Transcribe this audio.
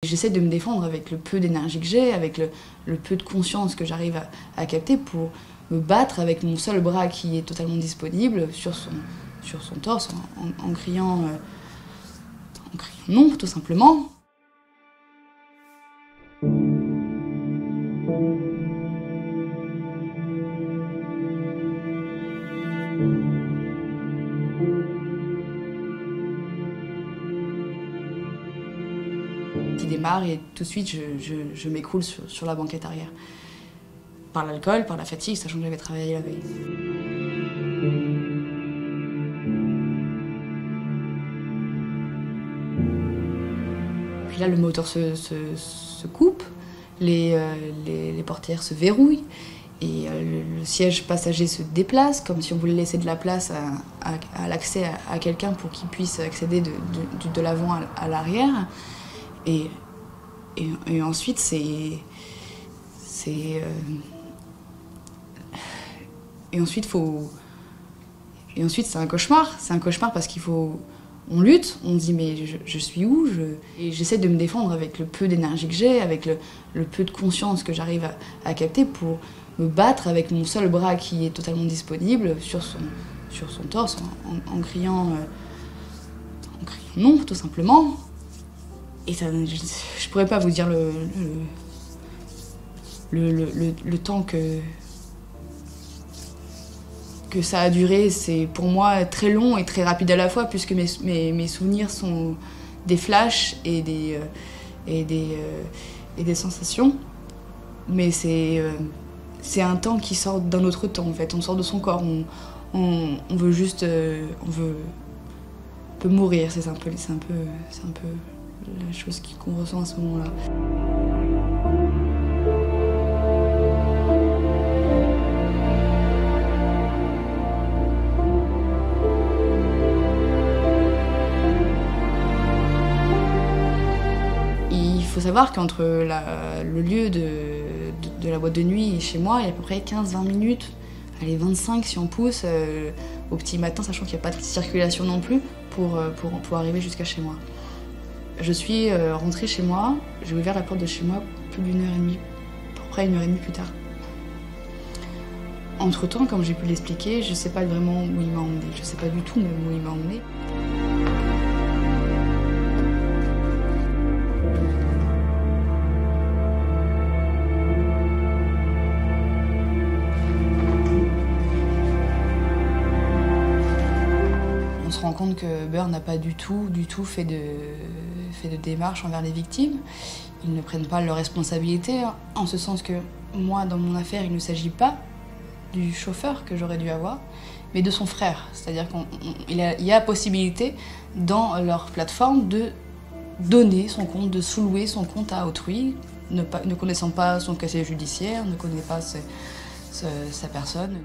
J'essaie de me défendre avec le peu d'énergie que j'ai, avec le peu de conscience que j'arrive à capter pour me battre avec mon seul bras qui est totalement disponible sur son torse en criant non, tout simplement. Qui démarre et tout de suite je m'écroule sur la banquette arrière. Par l'alcool, par la fatigue, sachant que j'avais travaillé la veille. Puis là, le moteur se coupe, les portières se verrouillent et le siège passager se déplace, comme si on voulait laisser de la place à l'accès à quelqu'un pour qu'il puisse accéder de l'avant à l'arrière. Et ensuite, c'est un cauchemar. C'est un cauchemar parce on lutte, on se dit mais je suis où Et j'essaie de me défendre avec le peu d'énergie que j'ai, avec le peu de conscience que j'arrive à capter pour me battre avec mon seul bras qui est totalement disponible sur son torse en criant non, tout simplement. Et ça, je pourrais pas vous dire le temps que ça a duré. C'est pour moi très long et très rapide à la fois, puisque mes souvenirs sont des flashs et des sensations. Mais c'est un temps qui sort d'un autre temps, en fait. On sort de son corps, on veut juste... on peut mourir, c'est un peu la chose qu'on ressent à ce moment-là. Il faut savoir qu'entre le lieu de la boîte de nuit et chez moi, il y a à peu près 15-20 minutes, allez 25 si on pousse, au petit matin, sachant qu'il n'y a pas de circulation non plus, pour arriver jusqu'à chez moi. Je suis rentrée chez moi, j'ai ouvert la porte de chez moi plus d'une heure et demie, à peu près 1h30 plus tard. Entre-temps, comme j'ai pu l'expliquer, je ne sais pas vraiment où il m'a emmenée, je ne sais pas du tout même où il m'a emmenée. On se rend compte que Beurre n'a pas du tout fait de démarche envers les victimes. Ils ne prennent pas leurs responsabilités, en ce sens que moi, dans mon affaire, il ne s'agit pas du chauffeur que j'aurais dû avoir, mais de son frère. C'est-à-dire qu'il y a possibilité, dans leur plateforme, de donner son compte, de sous-louer son compte à autrui, ne connaissant pas son casier judiciaire, ne connaissant pas sa personne.